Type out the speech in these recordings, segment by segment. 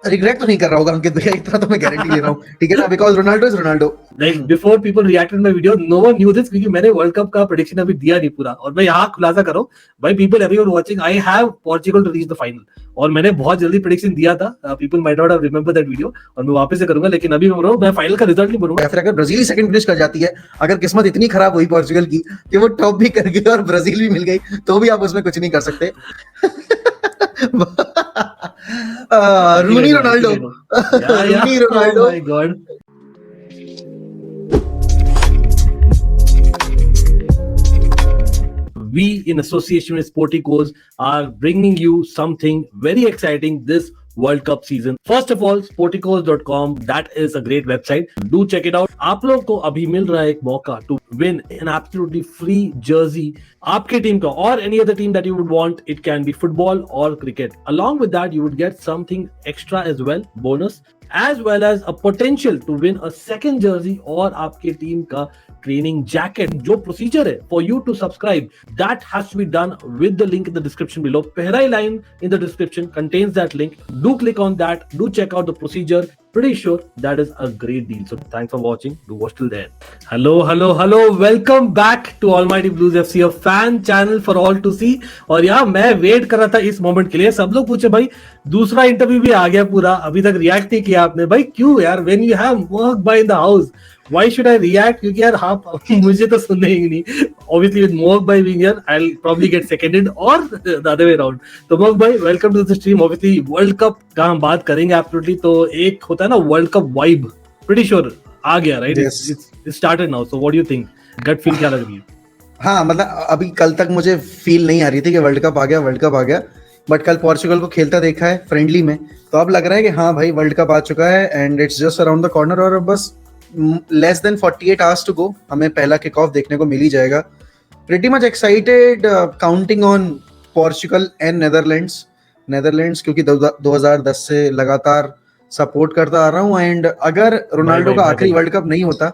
Regret तो नहीं कर रहा होगा अंकित भैया, इतना तो मैं गारंटी ले रहा हूँ, ठीक है ना, because Ronaldo is Ronaldo. Like before people reacted my video, no one knew this, क्योंकि मैंने वर्ल्ड कप का प्रेडिक्शन अभी दिया नहीं पूरा, और मैं यहाँ खुलासा करूँ भाई, people everyone watching, I have Portugal to reach the final, और मैंने बहुत जल्दी प्रेडिक्शन दिया था, people might not have remember that video, और मैं वापस से करूंगा, लेकिन अभी मैं फाइनल का रिजल्ट नहीं बोलूंगा। या फिर अगर ब्राजील सेकंड फिनिश कर जाती है, अगर किस्मत इतनी खराब हुई पोर्चुगल की कि वो टॉप भी कर गई और ब्राजील भी मिल गई, तो भी आप उसमें कुछ नहीं कर सकते। Rooney Ronaldo, Rooney Ronaldo, my God. We, in association with Sporticos, are bringing you something very exciting this World Cup season. First of all, sporticos.com, that is a great website. Do check it out. आप लोग को अभी मिल रहा है एक मौका to win an absolutely free jersey आपके team का, or any other team that you would want. It can be football or cricket. Along with that, you would get something extra as well, bonus, as well as a potential to win a second jersey और आपके team का training jacket. जो procedure है for you to subscribe, that has to be done with the link in the description below. पहला ही line in the description contains that link. Do click on that, do check out the procedure. Pretty sure that is a great deal. So thanks for watching. Do watch till then. Hello. Welcome back to Almighty Blues FC, a fan channel for all to see. और यार मैं wait कर रहा था इस moment के लिए. सब लोग पूछे भाई दूसरा इंटरव्यू भी आ गया पूरा, अभी तक रिएक्ट नहीं किया आपने भाई, क्यों यार? When you have Mohak bhai in the house, why should I react? क्योंकि यार हाँ मुझे तो सुनने ही नहीं. Obviously with Mohak bhai being here, I'll probably get seconded or the other way around. तो Mohak bhai, welcome to the stream. Obviously World Cup का हम बात करेंगे absolutely. तो एक होता है ना world cup vibe, pretty sure आ गया, right? Yes. It's started now. So what do you think? Gut feel क्या लग रही है? हाँ मतलब अभी कल तक मुझे फील नहीं आ रही थी कि वर्ल्ड कप आ गया, बट कल पोर्चुगल को खेलता देखा है फ्रेंडली में, तो अब लग रहा है कि हाँ भाई वर्ल्ड कप आ चुका है and it's just around the corner, और बस less than 48 hours to go, हमें पहला किक ऑफ देखने को मिल ही जाएगा. Pretty much excited, counting on Portugal and Netherlands क्योंकि 2010 से लगातार सपोर्ट करता आ रहा हूँ, एंड अगर रोनाल्डो का आखिरी वर्ल्ड कप नहीं होता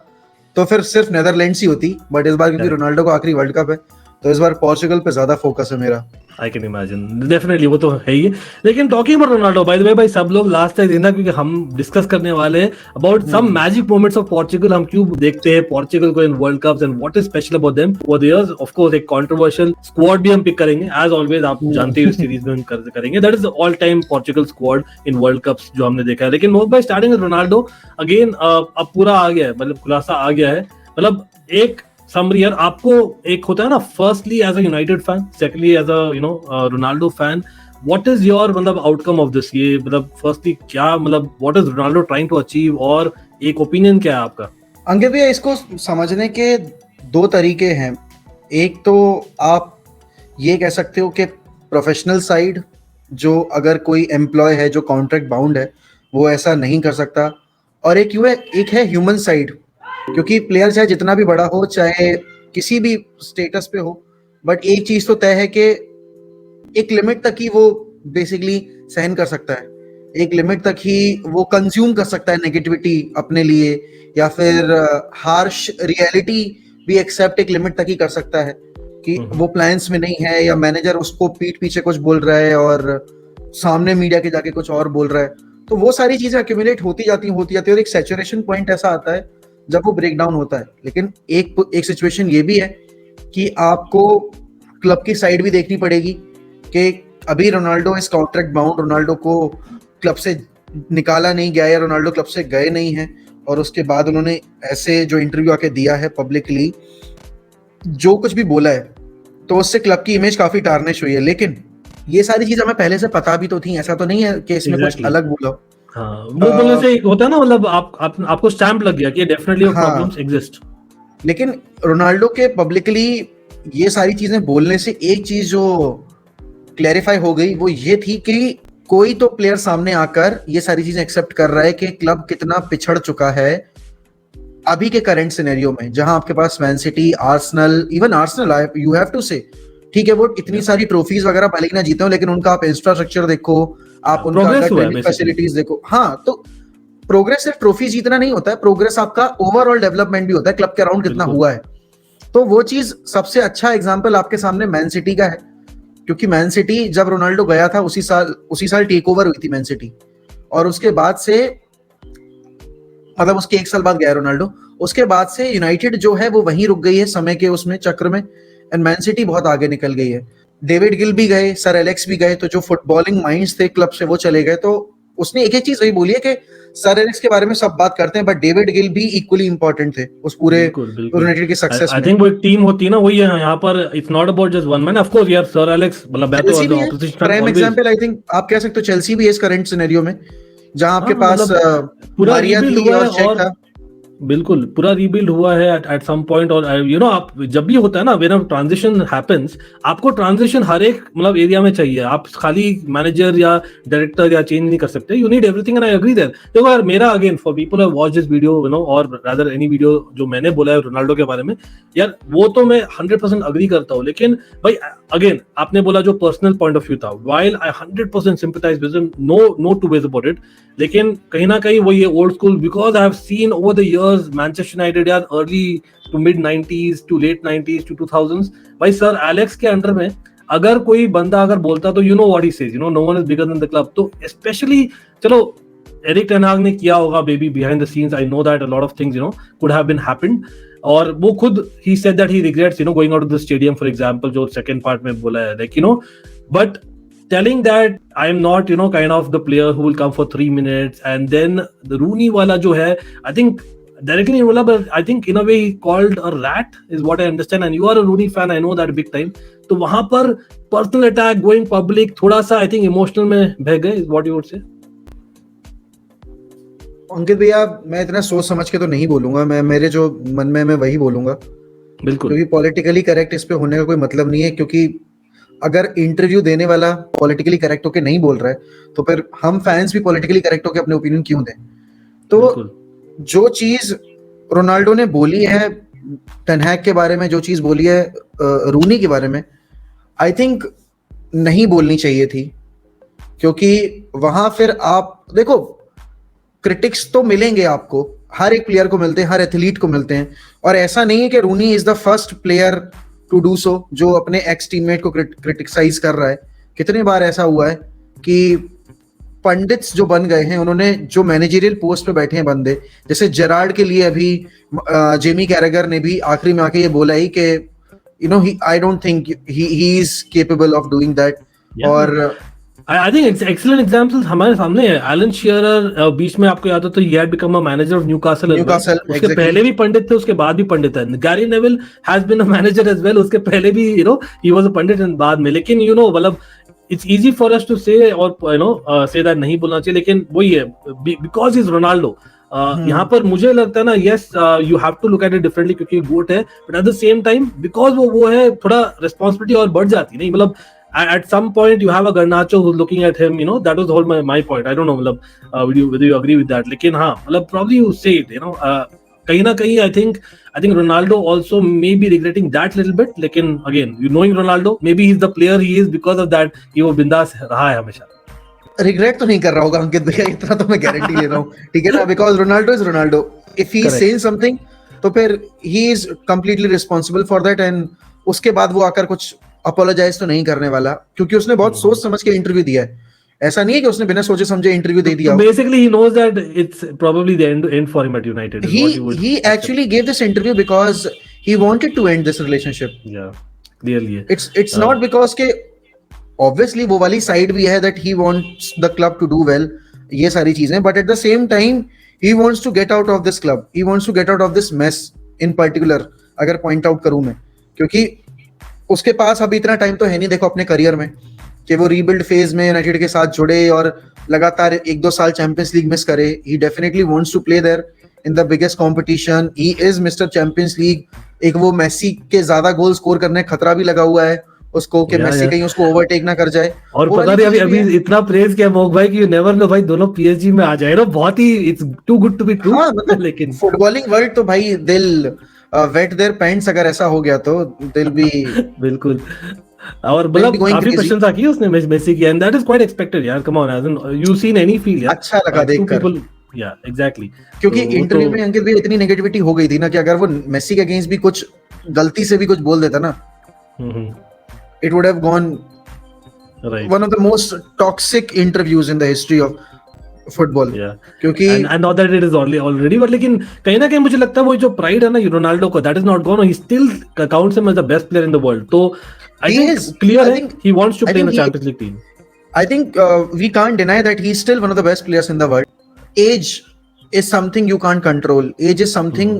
तो फिर सिर्फ नेदरलैंड्स ही होती, बट इस बार क्योंकि रोनाल्डो का आखिरी वर्ल्ड कप है तो इस बार पोर्चुगल पे ज्यादा फोकस है मेरा. I can imagine, definitely वो तो है ही. लेकिन talking about Ronaldo, by the way भाई सब लोग लास्ट तक देखना, क्योंकि हम डिस्कस करने वाले हैं about some magic moments of Portugal. हम क्यों देखते हैं पोर्चुगल को in world cups and what is special about them over the years. Of course एक कंट्रोवर्शियल स्क्वाड भी हम पिक करेंगे एज ऑलवेज, आप जानते हो इस सीरीज में हम करेंगे. That is all time Portugal squad in world cups जो हमने देखा है. लेकिन मोहक भाई स्टार्टिंग विद रोनाल्डो अगेन, अब पूरा आ गया है, मतलब खुलासा आ गया है. मतलब एक समरी यार, आपको एक होता है ना, firstly as a United fan, secondly as a Ronaldo fan, what is your मतलब आउटकम ऑफ दिस? ये मतलब फर्स्टली क्या मतलब what is Ronaldo trying to achieve, और एक ओपिनियन क्या है आपका? अंकित भैया, इसको समझने के दो तरीके हैं. एक तो आप ये कह सकते हो कि प्रोफेशनल साइड, जो अगर कोई एम्प्लॉय है जो कॉन्ट्रैक्ट बाउंड है वो ऐसा नहीं कर सकता, और एक है ह्यूमन साइड, क्योंकि प्लेयर चाहे जितना भी बड़ा हो, चाहे किसी भी स्टेटस पे हो, बट एक चीज तो तय है कि एक लिमिट तक ही वो बेसिकली सहन कर सकता है, एक लिमिट तक ही वो कंज्यूम कर सकता है नेगेटिविटी अपने लिए, या फिर हार्श रियलिटी भी एक्सेप्ट एक लिमिट तक ही कर सकता है कि वो प्लान्स में नहीं है, या मैनेजर उसको पीठ पीछे कुछ बोल रहा है और सामने मीडिया के जाके कुछ और बोल रहा है. तो वो सारी चीजें एक्यूमुलेट होती जाती है, और एक सैचुरेशन पॉइंट ऐसा आता है जब वो ब्रेक डाउन होता है. लेकिन एक सिचुएशन ये भी है कि आपको क्लब की साइड भी देखनी पड़ेगी कि अभी रोनाल्डो इस कॉन्ट्रैक्ट बाउंड, रोनाल्डो को क्लब से निकाला नहीं गया है, रोनाल्डो क्लब से गए नहीं है, और उसके बाद उन्होंने ऐसे जो इंटरव्यू आके दिया है पब्लिकली, जो कुछ भी बोला है, तो उससे क्लब की इमेज काफी टार्निश हुई है. लेकिन ये सारी चीजें हमें पहले से पता भी तो थी, ऐसा तो नहीं है कि इसमें कुछ अलग बोला. हाँ, वो बोलने से एक होता है ना, मतलब आपको स्टैंप लग गया कि डेफिनेटली प्रॉब्लम्स एग्जिस्ट. लेकिन रोनाल्डो के पब्लिकली ये सारी चीजें बोलने से एक चीज जो क्लैरिफाई हो गई वो ये थी कि कोई तो प्लेयर सामने आकर ये सारी चीजें एक्सेप्ट कर रहा है कि क्लब कितना पिछड़ चुका है अभी के करंट सिनेरियो में, जहां आपके पास Man City, Arsenal, even Arsenal, you have to say, ठीक है वो इतनी सारी ट्रॉफीज वगैरह भले ही ना जीते हो, लेकिन उनका आप इंफ्रास्ट्रक्चर देखो, आप उनका फैसिलिटीज देखो. हाँ, तो प्रोग्रेस सिर्फ ट्रॉफी जीतना नहीं होता है, प्रोग्रेस आपका ओवरऑल डेवलपमेंट भी होता है, क्लब के अराउंड कितना हुआ है. तो वो चीज सबसे अच्छा एग्जांपल आपके सामने मैन सिटी का है, क्योंकि मैन सिटी जब रोनाल्डो गया था उसी साल टेक ओवर हुई थी मैन सिटी, और उसके बाद से मतलब उसके 1 साल बाद गया रोनाल्डो, उसके बाद से यूनाइटेड जो है वो वहीं रुक गई है समय के उसमें चक्र में, एंड मैन सिटी बहुत आगे निकल गई है। डेविड गिल भी गए, सर एलेक्स भी गए, तो जो फुटबॉलिंग माइंड्स थे क्लब से वो चले गए। तो उसने एक चीज वही बोली है कि सर एलेक्स के बारे में सब बात करते हैं, बट डेविड गिल भी इक्वली इंपॉर्टेंट थे उस पूरे यूनाइटेड के सक्सेस आई में। थिंक वो एक टीम होती है ना, वही है यहाँ पर। It's not about just one man, of course यार, सर एलेक्स मतलब मैं तो चेल्सी एज भी है opposition prime example, I think आप कह सकते हो चेल्सी भी है इस करंट सिनेरियो में, जहां आपके पास पूरा मारिया रीबिल्ड थी हुआ और है, शेख और था। बिल्कुल पूरा रीबिल्ड हुआ है एट सम पॉइंट। और यू नो आप जब भी होता है ना, व्हेन ट्रांजिशन हैपेंस, आपको ट्रांजिशन हर एक मतलब एरिया में चाहिए। आप खाली मैनेजर या डायरेक्टर या चेंज नहीं कर सकते, you need everything, and I agree that. देखो यार, मेरा again for people who watch this video, you know, और रादर एनी वीडियो जो मैंने बोला है रोनाल्डो के बारे में, यार वो तो मैं 100% अग्री करता हूँ। लेकिन भाई अगेन आपने बोला जो पर्सनल पॉइंट ऑफ व्यू था, while I 100% sympathize with him, no two ways about it, लेकिन कहीं ना कहीं वो ये old school, because I have seen over the years Manchester United यार, early to mid 90s to late 90s to 2000s, भाई sir Alex के under में अगर कोई बंदा अगर बोलता तो you know what he says, you know, no one is bigger than the club. तो स्पेशली चलो एरिक टेन हाग ने किया होगा baby behind the scenes, I know that a lot of things you know could have been happened, और वो खुद ही said that he regrets you know going out of the stadium for example, जो second part में बोला है, like you no, but telling that I am not, you know, kind of the player who will come for 3 minutes, and then the Rooney wala jo hai, I think directly नहीं बोला, but I think in a way he called a rat is what I understand, and you are a Rooney fan, I know that big time. तो वहां पर personal attack going public थोड़ा सा I think emotional में बह गए, is what you would say? अंकित भैया, मैं इतना सोच समझ के तो नहीं बोलूंगा, मैं मेरे जो मन में मैं वही बोलूंगा, बिल्कुल, क्योंकि पॉलिटिकली करेक्ट इस पे होने का कोई मतलब नहीं है। क्योंकि अगर इंटरव्यू देने वाला पॉलिटिकली करेक्ट होके नहीं बोल रहा है, तो फिर हम फैंस भी पॉलिटिकली करेक्ट होके अपने ओपिनियन क्यों दें? तो जो चीज रोनाल्डो ने बोली है टेन हैग के बारे में, जो चीज बोली है रूनी के बारे में, आई थिंक नहीं बोलनी चाहिए थी। क्योंकि वहां फिर आप देखो, क्रिटिक्स तो मिलेंगे आपको, हर एक प्लेयर को मिलते हैं, हर एथलीट को मिलते हैं, और ऐसा नहीं है कि Rooney is the first player to do so जो अपने एक्स टीममेट को क्रिटिसाइज कर रहा है। कितनी बार ऐसा हुआ है कि पंडित्स जो बन गए हैं, उन्होंने जो मैनेजरियल पोस्ट पे बैठे हैं बंदे, जैसे जेरार्ड के लिए अभी जेमी कैरेगर ने भी आखिरी में आके ये बोला ही कि you know I don't think he is capable of doing that. और I think it's excellent examples हमारे सामने है। एलन शेरर बीच में आपको याद हो तो he had become a manager of Newcastle as well. उसके exactly. पहले भी पंडित थे, उसके बाद भी पंडित है। Gary Neville has been a manager as well, उसके पहले भी you know he was a Pandit and बाद में, लेकिन you know मतलब it's easy for us to say और you know say that नहीं बोलना चाहिए, लेकिन वही है because he's Ronaldo. यहाँ पर मुझे लगता है ना, yes you have to look at it differently क्योंकि गोट है, but at the same time because वो है थोड़ा responsibility और बढ़ जाती नहीं, मतलब at some point you have a Garnacho who's looking at him, you know, that was the whole my point. I don't know मतलब whether you agree with that, लेकिन हाँ मतलब probably you say it, you know, कहीं ना कहीं I think Ronaldo also may be regretting that little bit, लेकिन again you knowing Ronaldo, maybe he's the player he is because of that, कि वो बिंदास रहा है हमेशा। रिग्रेट तो नहीं कर रहा होगा अंकित भैया, इतना तो मैं गारंटी ले रहा हूँ, ठीक है ना, because Ronaldo is Ronaldo, if he is saying something तो फिर he is completely responsible for that, and उसके बाद वो आकर कुछ अपोलोजाइज तो नहीं करने वाला, क्योंकि उसने बहुत सोच समझ के इंटरव्यू दिया है। ऐसा नहीं है कि उसने बिना सोचे समझे इंटरव्यू दे दिया। Basically he knows that it's probably the end for him at United. He actually gave this interview because he wanted to end this relationship. Yeah, clearly. It's not because के obviously वो वाली side भी है that he wants the club to do well, ये सारी चीजें, but at the same time he wants to get out of this club, he wants to get out of this mess in particular, अगर point out करूं मैं, क्योंकि उसके पास अभी इतना टाइम तो है नहीं देखो अपने करियर में कि वो रीबिल्ड फेज में यूनाइटेड के साथ जुड़े और लगातार 1-2 साल चैंपियंस लीग मिस करे। He definitely wants to play there in the biggest competition, he is Mister Champions League. एक वो मेसी के ज्यादा गोल स्कोर करने का खतरा भी लगा हुआ है उसको कि मेसी कहीं उसको ओवरटेक ना कर जाए। और पता नहीं अभी इतना प्रेज किया मोक भाई कि नेवर नो भाई दोनों पीएसजी में आ जाए ना, बहुत ही it's too good to be true. मतलब लेकिन फुटबॉलिंग वर्ल्ड तो भाई दिल वेट देयर पैंट्स, अगर ऐसा हो गया तो दिल भी बिल्कुल। और मतलब काफी प्रशंसा की उसने मेसी की, and that is quite expected यार, come on, hasn't you seen any feel यार, अच्छा लगा देखकर। या एग्जैक्टली, क्योंकि इंटरव्यू में अंकित भी इतनी नेगेटिविटी हो गई थी ना कि अगर वो मेसी के अगेंस्ट भी कुछ गलती से भी कुछ बोल देता ना, it would have gone right. One of the most toxic interviews in the history of football, Yeah. क्योंकि And not that it is already, but लेकिन कहीं ना कहीं मुझे लगता है वो जो प्राइड है ना रोनाल्डो को, that is not gone. He still counts him as the best player in the world. तो I he think is, clear I है think, he wants to I play in think the he, Champions League team. I think we can't deny that he's still one of the best players in the world. Age is something you can't control. Age is something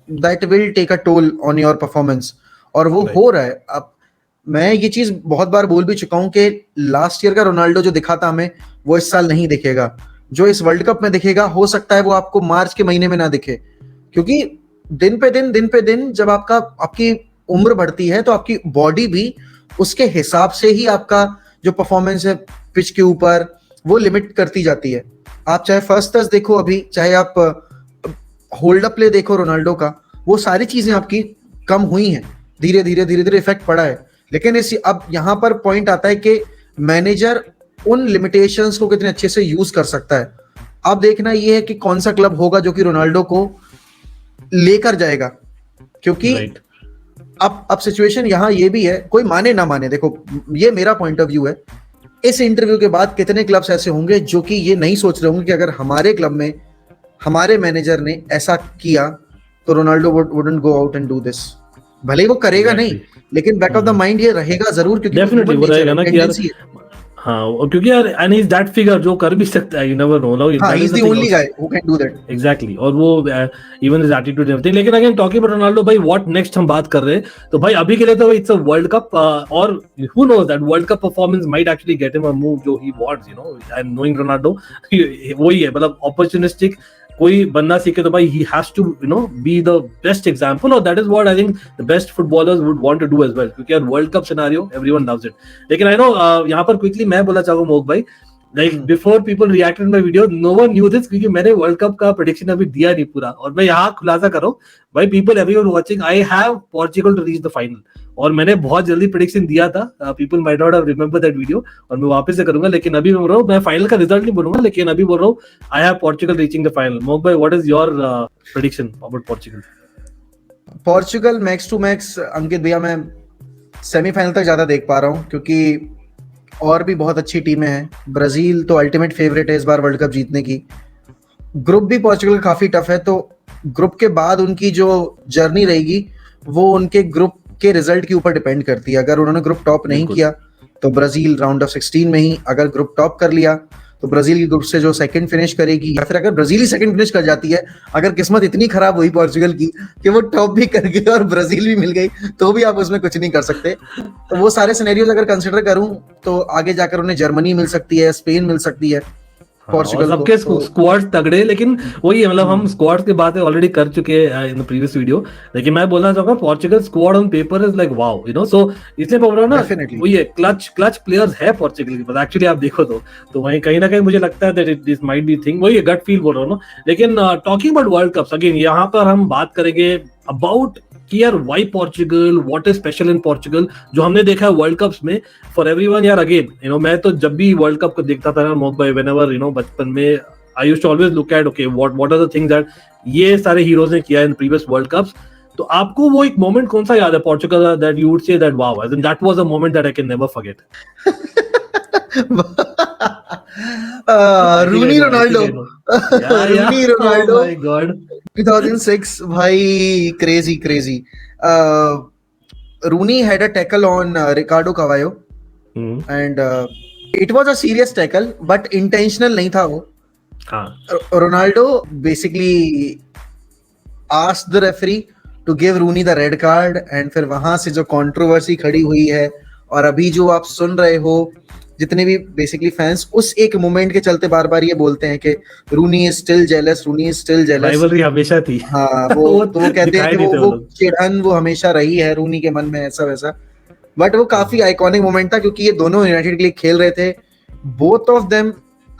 that will take a toll on your performance. और वो Right. हो रहा है अब। मैं ये चीज बहुत बार बोल भी चुका हूं कि लास्ट ईयर का रोनाल्डो जो दिखा था हमें, वो इस साल नहीं दिखेगा। जो इस वर्ल्ड कप में दिखेगा, हो सकता है वो आपको मार्च के महीने में ना दिखे, क्योंकि दिन पे दिन जब आपकी उम्र बढ़ती है तो आपकी बॉडी भी उसके हिसाब से ही आपका जो परफॉर्मेंस है पिच के ऊपर वो लिमिट करती जाती है। आप चाहे फर्स्ट टच देखो अभी, चाहे आप होल्ड अप प्ले देखो रोनाल्डो का, वो सारी चीजें आपकी कम हुई हैं, धीरे धीरे इफेक्ट पड़ा है। लेकिन अब यहाँ पर पॉइंट आता है कि मैनेजर उन लिमिटेशंस को कितने अच्छे से यूज कर सकता है। अब देखना ये है कि कौन सा क्लब होगा जो कि रोनाल्डो को लेकर जाएगा, क्योंकि Right. अब सिचुएशन यहाँ ये भी है, कोई माने ना माने, देखो ये मेरा पॉइंट ऑफ व्यू है। इस इंटरव्यू के बाद कितने क्लब्स ऐसे होंगे जो कि ये नहीं सोच रहे होंगे कि अगर हमारे क्लब में हमारे मैनेजर ने ऐसा किया तो Ronaldo wouldn't go out and do this. भले ही वो करेगा Exactly. नहीं, लेकिन बैक ऑफ द माइंड ये रहेगा जरूर, क्योंकि Definitely वो रहेगा ना कि यार, हाँ, और क्योंकि यार and he's that figure जो कर भी सकता है, you never know, like, हाँ, that he's is the the thing only also. guy who can do that. Exactly. और वो even his attitude and everything. लेकिन अगेन टॉकिंग अबाउट रोनाल्डो भाई, व्हाट नेक्स्ट हम बात कर रहे हैं, तो भाई अभी के लिए तो इट्स अ वर्ल्ड कप, और who knows that world cup performance might actually get him a move जो he wants, you know, and knowing Ronaldo वही है, मतलब opportunistic कोई बनना सीखे तो भाई he has to, you know, be the best example, or that is what I think the best footballers would want to do as well, क्योंकि यार world cup scenario everyone loves it. लेकिन I know यहाँ पर quickly मैं बोला चाहूंगा mock भाई, like before people reacted my video, no one knew this, क्योंकि मैंने वर्ल्ड कप का प्रेडिक्शन अभी दिया नहीं पूरा, और मैं यहाँ खुलासा कर रहा हूँ भाई, people everyone watching, I have Portugal to reach the final, और मैंने बहुत जल्दी प्रेडिक्शन दिया था, people might not have remember that video, और मैं वापस से करूंगा, लेकिन अभी मैं बोल रहा हूँ, मैं फाइनल का रिजल्ट नहीं बोलूंगा, लेकिन अभी बोल रहा हूँ I have Portugal reaching the final. मोक भाई, what is your prediction about Portugal? Portugal max to max, Ankit भैया, मैं सेमीफाइनल तक ज्यादा देख पा रहा हूँ, क्योंकि और भी बहुत अच्छी टीमें हैं। ब्राजील तो अल्टीमेट फेवरेट है इस बार वर्ल्ड कप जीतने की। ग्रुप भी पोर्चुगल का काफी टफ है, तो ग्रुप के बाद उनकी जो जर्नी रहेगी वो उनके ग्रुप के रिजल्ट के ऊपर डिपेंड करती है। अगर उन्होंने ग्रुप टॉप नहीं किया तो ब्राजील राउंड ऑफ 16 में ही, अगर ग्रुप टॉप कर लिया तो ब्राजील की ग्रुप से जो सेकंड फिनिश करेगी, या फिर अगर ब्राजील ही सेकंड फिनिश कर जाती है, अगर किस्मत इतनी खराब हुई पोर्चुगल की कि वो टॉप भी कर गई और ब्राजील भी मिल गई, तो भी आप उसमें कुछ नहीं कर सकते। तो वो सारे सिनेरियोज अगर कंसिडर करूं तो आगे जाकर उन्हें जर्मनी मिल सकती है, स्पेन मिल सकती है, पोर्चुगल सबके को। स्क्वाड तगड़े, लेकिन वही है, मतलब हम स्क्वाड की बातें ऑलरेडी कर चुके हैं इन द प्रीवियस वीडियो, लेकिन मैं बोलना चाहूंगा Portugal squad on paper is like wow, you know, so इसलिए बोल रहा हूं ना, Definitely. वही है, क्लच प्लेयर्स है पोर्चुगल के पास एक्चुअली, आप देखो तो वहीं कहीं ना कहीं मुझे लगता है that this might be thing, वही गट फील बोल रहा हूं ना। लेकिन talking about world cups again, यहाँ पर हम बात करेंगे अबाउट कि यार why Portugal, what is special in Portugal, जो हमने देखा है वर्ल्ड कप्स में फॉर एवरीवन। यार अगेन, यू नो, मैं तो जब भी वर्ल्ड कप को देखता था ना मोक भाई, व्हेनेवर, यू नो, बचपन में I used to always look at okay what are the things that ये सारे हीरोज ने किया इन प्रीवियस वर्ल्ड कप्स। तो आपको वो एक मोमेंट कौन सा याद है Portugal that you would say that wow, as in that was a moment that I can never forget? Rooney Ronaldo, Rooney Ronaldo, Oh my God. 2006, भाई crazy. Rooney had a tackle on Ricardo Cavallo, and it was a serious tackle, but intentional नहीं था वो। Ronaldo basically asked the referee to give Rooney the red card, and फिर वहां से जो controversy खड़ी हुई है, और अभी जो आप सुन रहे हो जितने भी बेसिकली फैंस उस एक मोमेंट के चलते बार बार ये बोलते हैं कि Rooney is still jealous, Rooney is still jealous. Rivalry हमेशा थी। हाँ, वो तो वो कहते हैं कि वो चिढ़न वो हमेशा रही है रूनी के मन में, ऐसा वैसा। बट वो काफी आइकॉनिक मोमेंट था, क्योंकि ये दोनों यूनाइटेड के लिए खेल रहे थे। Both of them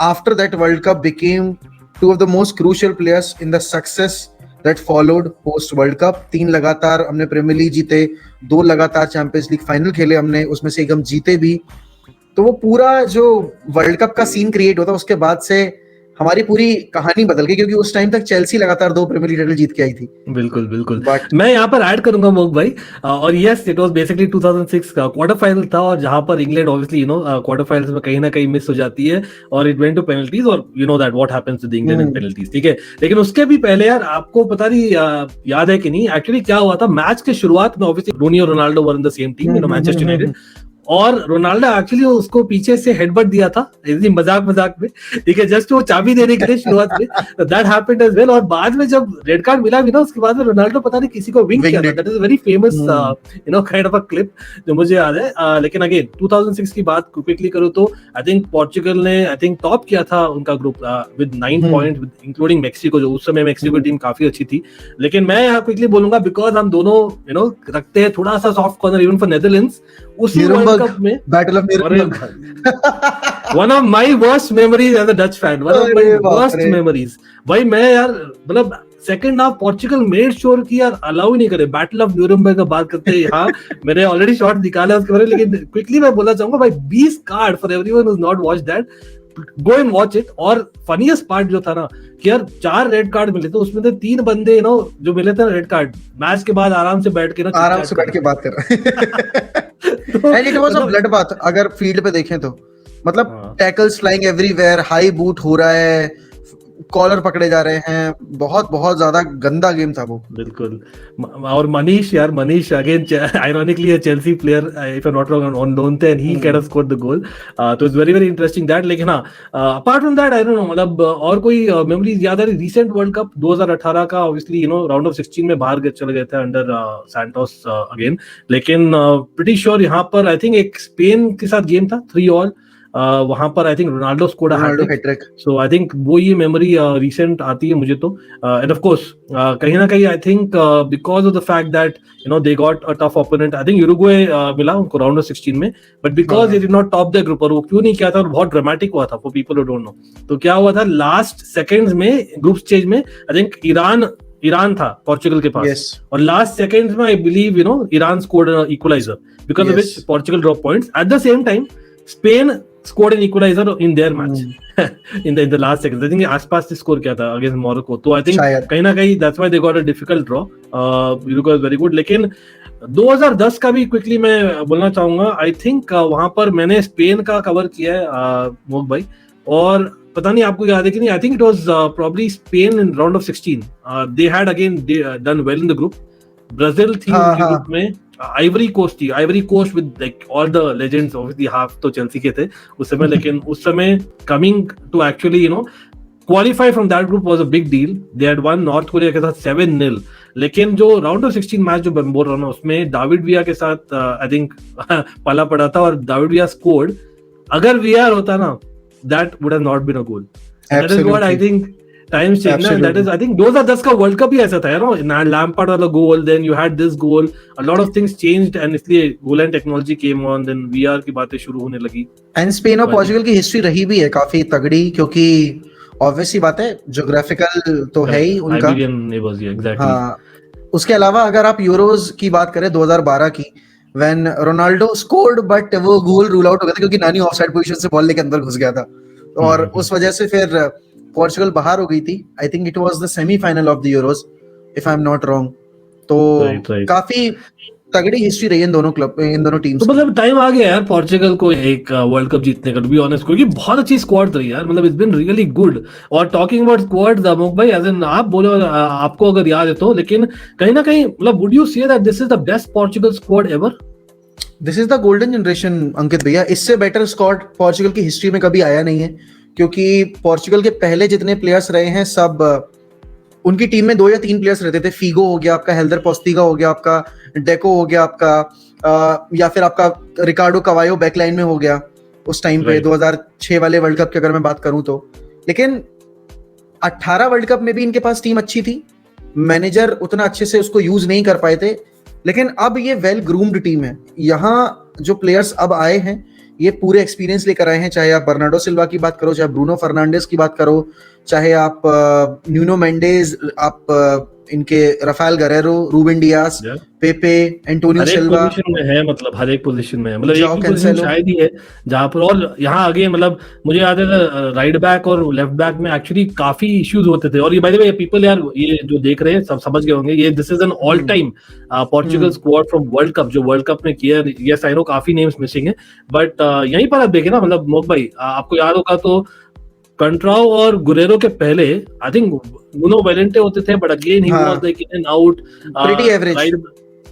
after that world cup became two of the most crucial players in the success that followed post world cup. 3 लगातार हमने प्रीमियर लीग जीते, 2 लगातार चैंपियंस लीग फाइनल खेले हमने, उसमें से एक हम जीते भी। तो वो पूरा जो वर्ल्ड कप का सीन क्रिएट होता, उसके बाद से हमारी पूरी कहानी बदल गई, क्योंकि उस टाइम तक चेल्सी लगातार 2 प्रीमियर लीग टाइटल जीत के आई थी। बिल्कुल बिल्कुल। बट मैं यहाँ पर ऐड करूंगा मोक भाई, और यस इट वाज बेसिकली 2006 का क्वार्टर फाइनल था, और जहां पर इंग्लैंड ऑब्वियसली क्वार्टर फाइनल्स में कहीं ना कहीं मिस हो जाती है और इट वेंट टू पेनल्टीज, और you know that what happens with England in penalties, ठीक है। लेकिन उसके भी पहले यार, आपको पता नहीं याद है कि नहीं, एक्चुअली क्या हुआ था मैच के शुरुआत में, ऑब्वियसली रोनी और Ronaldo were in the same team, Manchester United, और रोनाल्डो एक्चुअली उसको पीछे से हेडबट दिया था ऐसे मजाक मजाक में, ठीक है, जस्ट वो चाबी देने के लिए शुरुआत में, दैट हैपेंड एज वेल। और बाद में जब रेड कार्ड मिला भी ना, उसके बाद में रोनाल्डो पता नहीं किसी को विंक किया था, that is very famous kind of a clip जो मुझे याद है। लेकिन अगेन 2006 की बात क्विकली करूं तो आई थिंक पोर्चुगल ने टॉप किया था उनका group with 9 point, including Mexico, जो उस समय मेक्सिको टीम काफी अच्छी थी। लेकिन मैं यहाँ क्विकली बोलूंगा, बिकॉज हम दोनों रखते हैं थोड़ा सा soft corner even for Netherlands, उसी वर्ल्ड कप में battle of Nuremberg, one of my worst memories as a Dutch fan, one of my worst memories भाई। मैं यार second half Portugal made sure कि यार अलाउ ही नहीं करे, बैटल ऑफ न्यूरमबर्ग का बात करते हैं। हाँ मैंने ऑलरेडी शॉट निकाला उसके बारे में, लेकिन क्विकली मैं बोलना चाहूंगा भाई, 20 card for everyone who has not watched that, go and watch it. और फनीएस्ट पार्ट जो था ना कि यार 4 रेड कार्ड मिले थे, उसमें से 3 बंदे जो मिले थे रेड कार्ड, मैच के बाद आराम से बैठ के बात कर रहे and it was a blood bath. अगर फील्ड पे देखें तो tackles flying everywhere, high boot हो रहा है, कॉलर पकड़े जा रहे हैं, बहुत बहुत ज्यादा गंदा गेम था वो। बिल्कुल। और Manish again ironically a Chelsea player, if I am not wrong, on loan थे, and he kind of scored the goal, तो it's very very interesting that. लेकिन हाँ, apart from that I don't know, और कोई मेमोरीज याद आ रही? Recent world cup 2018 का obviously round of 16 में बाहर चले गए थे अंडर सैंटोस अगेन, लेकिन प्रीटी श्योर यहाँ पर आई थिंक एक स्पेन के साथ गेम था 3-3, वहां पर I think Ronaldo scored a hat trick, so I think वो ये मेमोरी रिसेंट आती है मुझे तो। एंड ऑफ कोर्स कहीं ना कहीं I think because of the fact that they got a tough opponent, I think Uruguay मिला उनको राउंड ऑफ 16 में, but because they did not top the group, और वो क्यों नहीं किया था, और बहुत ड्रामेटिक हुआ था for people who don't know. तो क्या हुआ था लास्ट सेकंड्स में ग्रुप स्टेज में, आई थिंक ईरान था पोर्चुगल के पास, और लास्ट सेकंड्स में I believe Iran scored an equaliser, because of which Portugal drop points. At the same time Spain scored an equalizer in their match in the last seconds. I think आसपास से score किया था against Morocco, तो I think कहीं ना कहीं that's why they got a difficult draw. Uruguay was very good. लेकिन 2010 का भी क्विकली मैं बोलना चाहूंगा, आई थिंक वहां पर मैंने स्पेन का कवर किया है मोक भाई, और पता नहीं आपको याद है कि नहीं, I think it was probably Spain in round of 16, they had again done well in the group. Brazil थी ग्रुप में, Ivory Coast with like all the legends, obviously half तो चेल्सी के थे उस समय, लेकिन उस समय coming to actually qualify from that group was a big deal. They had one North Korea के साथ 7-0, लेकिन जो राउंड ऑफ 16 मैच जो मैं बोल रहा हूँ उसमें दाविड विया के साथ आई थिंक पाला पड़ा था, और दाविड विया स्कोर्ड। अगर वीआर होता ना, that would have not been a goal. That is what I think times change, and that is I think 2010 का वर्ल्ड कप ही ऐसा था लैम्पार्ड वाला गोल, then you had this goal, a lot of things changed, and इसलिए goal and technology came on, then VR की बातें शुरू होने लगी। एंड स्पेन और पोर्चुगल की हिस्ट्री रही भी है काफी तगड़ी, क्योंकि ऑब्वियसली बात है ज्योग्राफिकल तो है ही उनका, हाँ। उसके अलावा अगर आप यूरोज की बात करें 2012 की, व्हेन रोनाल्डो स्कोर्ड बट वो गोल रूल आउट हो गया था क्योंकि नानी ऑफसाइड पोजीशन से बॉल लेके अंदर घुस गया था, और उस वजह से फिर पोर्चुगल बाहर हो गई थी। आई think it was the semifinal of the euros if I am not wrong. तो काफी तगड़ी हिस्ट्री रही है इन दोनों टीम्स। तो मतलब टाइम आ गया यार पोर्चुगल को एक वर्ल्ड कप जीतने का, टू बी ऑनेस्ट, क्योंकि बहुत अच्छी स्क्वाड रही यार, मतलब इट्स बीन रियली गुड। और टॉकिंग अबाउट स्क्वाड अमोक भाई, एज इन आप बोले आपको अगर याद है तो, लेकिन कहीं ना कहीं मतलब would you say that this is the best Portugal squad ever? This is the golden generation Ankit भैया। इससे बेटर स्क्वाड पोर्चुगल की हिस्ट्री में कभी आया नहीं है, क्योंकि पोर्चुगल के पहले जितने प्लेयर्स रहे हैं सब, उनकी टीम में 2 या 3 प्लेयर्स रहते थे। फीगो हो गया आपका, हेल्दर पोस्टिगा हो गया आपका, डेको हो गया आपका, या फिर आपका रिकार्डो कवायो बैकलाइन में हो गया उस टाइम पे 2006 वाले वर्ल्ड कप की अगर मैं बात करूं तो। लेकिन 18 वर्ल्ड कप में भी इनके पास टीम अच्छी थी, मैनेजर उतना अच्छे से उसको यूज नहीं कर पाए थे, लेकिन अब ये वेल ग्रूम्ड टीम है। यहाँ जो प्लेयर्स अब आए हैं ये पूरे एक्सपीरियंस लेकर आए हैं, चाहे आप बर्नार्डो सिल्वा की बात करो, चाहे ब्रूनो फर्नांडिस की बात करो, चाहे आप न्यूनो मेंडेज, आप इनके Rafale गरेरो, Reuben Diaz, Yeah. पेपे, Antonio हर एक सिल्वा, पोजीशन में है, मतलब हर एक पोजीशन में है। मतलब एक जाओ ही पोजीशन कैंसेलो। शायद ही है जहां पर, और यहाँ आगे मतलब मुझे याद है राइट बैक और लेफ्ट बैक में एक्चुअली काफी इश्यूज होते थे। और ये बाय द वे पीपल यार, ये जो देख रहे हैं सब समझ गए होंगे, ये this is an all time Portugal squad from world cup, जो वर्ल्ड कप में किया। यस आई नो काफी नेम्स मिसिंग है, बट यहीं पर आप देखें ना, मतलब मोक भाई आपको याद होगा तो कंट्राओ और गुरेरो के पहले आई थिंक ब्रूनो वेलेंटे होते थे, बट अगेन ही वाज हाँ, like in and out. Pretty average. Right,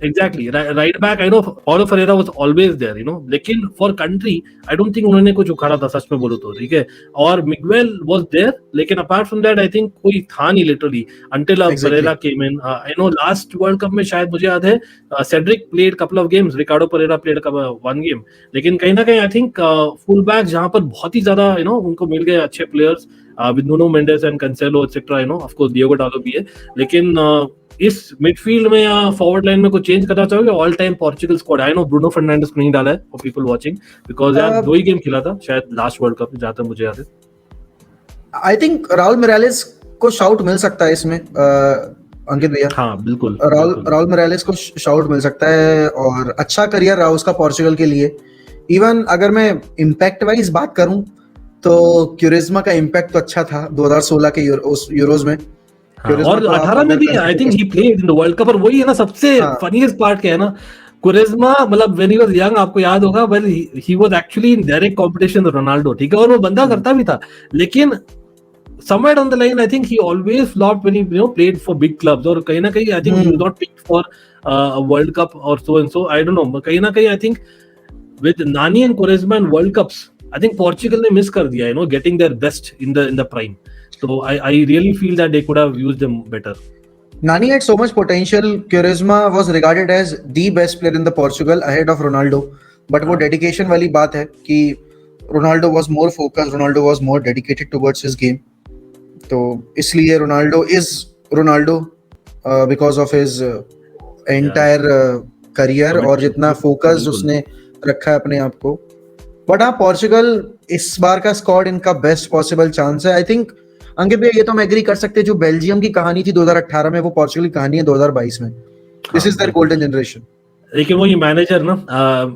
exactly right back I know paulo ferreira was always there, you know, लेकिन for country I don't think उन्होंने कुछ उखाड़ा था, सच में बोलो तो, ठीक है। और मिगुएल वाज देयर, लेकिन apart from that I think कोई था नहीं literally until Exactly. Pereira came in. I know last world cup में शायद मुझे याद है Cedric played couple of games, Ricardo Pereira played one game, लेकिन कहीं ना कहीं आई थिंक फुल बैक जहां पर बहुत ही ज्यादा यू नो उनको मिल गए अच्छे players with Nuno Mendes and Cancelo etcetera, you know of course Diego Dalot भी है, लेकिन इस मिडफील्ड में या फॉरवर्ड लाइन में कुछ चेंज करना चाहोगे? All time Portugal squad, I know Bruno Fernandes को नहीं डाला है फॉर पीपल वाचिंग, बिकॉज यार 2 ही गेम खेला था शायद लास्ट वर्ल्ड कप में, जहां तक मुझे याद है। आई थिंक राउल मिरालेस को शाउट मिल सकता है इसमें, अंकित भैया। हाँ बिल्कुल, राउल मिरालेस को शाउट मिल सकता है, और अच्छा करियर रहा उसका पोर्चुगल के लिए। इवन अगर मैं इम्पैक्ट वाइज बात करूं तो क्यूरिज्मा का इम्पैक्ट तो अच्छा था 2016 के यूरोज में। और 18 में भी I think he played in the world cup. और वही है ना सबसे फनीएस्ट पार्ट क्या है ना, कुरेज्मा मतलब व्हेन ही वाज यंग, आपको याद होगा, well he was actually in direct competition with Ronaldo, ठीक है, और वो बंदा करता भी था, लेकिन somewhere on the line I think he always flopped when he played for big clubs, और कहीं ना कहीं I think he was not picked for a World Cup or so and so, I don't know, कहीं ना कहीं I think with Nani and Quaresma and World Cups I think Portugal ने miss कर दिया, getting their best in the prime. So I really feel that they could have used them better. Nani had so much potential. Quaresma was regarded as the best player in the Portugal ahead of Ronaldo. But वो dedication वाली बात है कि Ronaldo was more focused, Ronaldo was more dedicated towards his game. तो इसलिए Ronaldo is Ronaldo because of his entire career और जितना focus उसने रखा है अपने आप को। बट हाँ, पोर्चुगल इस बार का स्क्वाड इनका बेस्ट पॉसिबल चांस है। आई थिंक अंकित भैया ये तो हम एग्री कर सकते हैं, जो बेल्जियम की कहानी थी 2018 में, वो पोर्चुगल की कहानी है 2022 में। This is there golden generation. लेकिन वो ये मैनेजर ना,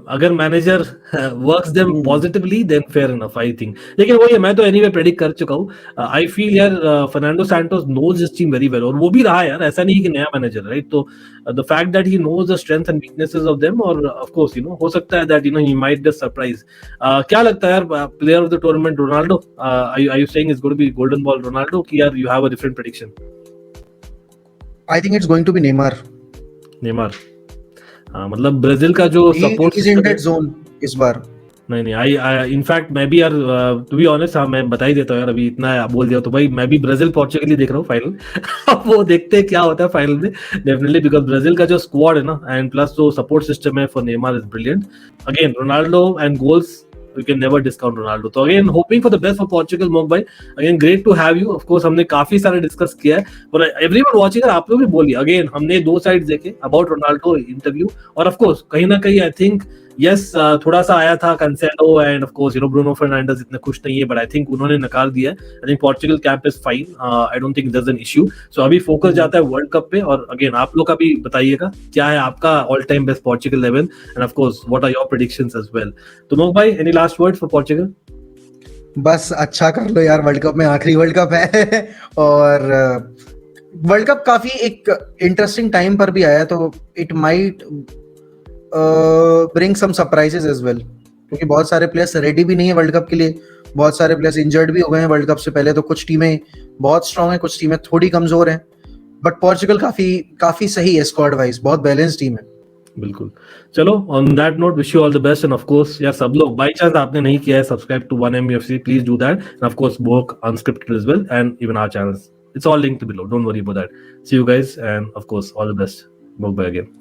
अगर manager works them positively then fair enough I think. लेकिन वो ये मैं तो एनीवे प्रेडिक्ट कर चुका हूँ। आई फील यार Fernando Santos knows his team very well, और वो भी रहा यार, ऐसा नहीं कि नया मैनेजर, राइट। तो the fact that he knows the strength and weaknesses of them, और ऑफ कोर्स हो सकता है that he might just surprise. क्या लगता है यार, player of the tournament Ronaldo, are you saying it's going to be golden ball Ronaldo, कि यार you have a different prediction? I think it's going to be Neymar. मतलब Brazil का जो support is in that zone इस बार। नहीं आई in fact मैं भी यार टू बी ऑनेस्ट, हाँ मैं बता ही देता हूँ यार, अभी इतना बोल दिया तो भाई मैं भी ब्राजील पोर्चुगल ही देख रहा हूँ फाइनल। अब वो देखते हैं क्या होता है फाइनल में, डेफिनेटली, बिकॉज ब्राजील का जो स्क्वाड है ना, एंड प्लस जो सपोर्ट सिस्टम है for Neymar is brilliant. Again Ronaldo and goals, you can never discount Ronaldo. So again, hoping for the best for Portugal, Mok bhai. Again, great to have you. Of course, हमने काफी सारे discuss किया है, और everyone watching, आप लोग भी बोलिए। Again, हमने 2 साइड्स देखे about Ronaldo इंटरव्यू, और of course कहीं ना कहीं I think yes, थोड़ा सा आया था Cancelo and of course Bruno Fernandes इतने खुश नहीं है, बट आई थिंक उन्होंने नकार दिया है। I think Portugal camp is fine, I don't think there is an issue. So अभी फोकस जाता है वर्ल्ड कप पे, और अगेन आप लोग का भी बताइएगा क्या है आपका all time best Portugal 11, and of course what are your predictions as well. तो मोक भाई, any last words for Portugal? बस अच्छा कर लो यार, वर्ल्ड कप में आखिरी वर्ल्ड कप है, और वर्ल्ड कप काफी एक इंटरेस्टिंग टाइम पर भी आया, तो it might bring some surprises as well, क्योंकि बहुत सारे प्लेयर्स रेडी भी नहीं है वर्ल्ड कप के लिए, बहुत सारे प्लेयर्स इंजर्ड भी हो गए हैं वर्ल्ड कप से पहले। तो कुछ टीमें बहुत स्ट्रांग है, कुछ टीमें थोड़ी कमजोर हैं, बट पोर्चुगल काफी सही है स्क्वाड वाइज, बहुत बैलेंस टीम है। बिल्कुल। चलो, on that note, wish you all the best, and of course यार सब लोग बाय चांस आपने नहीं किया है subscribe to 1M UFC, please do that, and of course work unscripted as well, and even our channels, it's all linked below, don't worry about that. See you guys, and of course all the best, मोक bye again.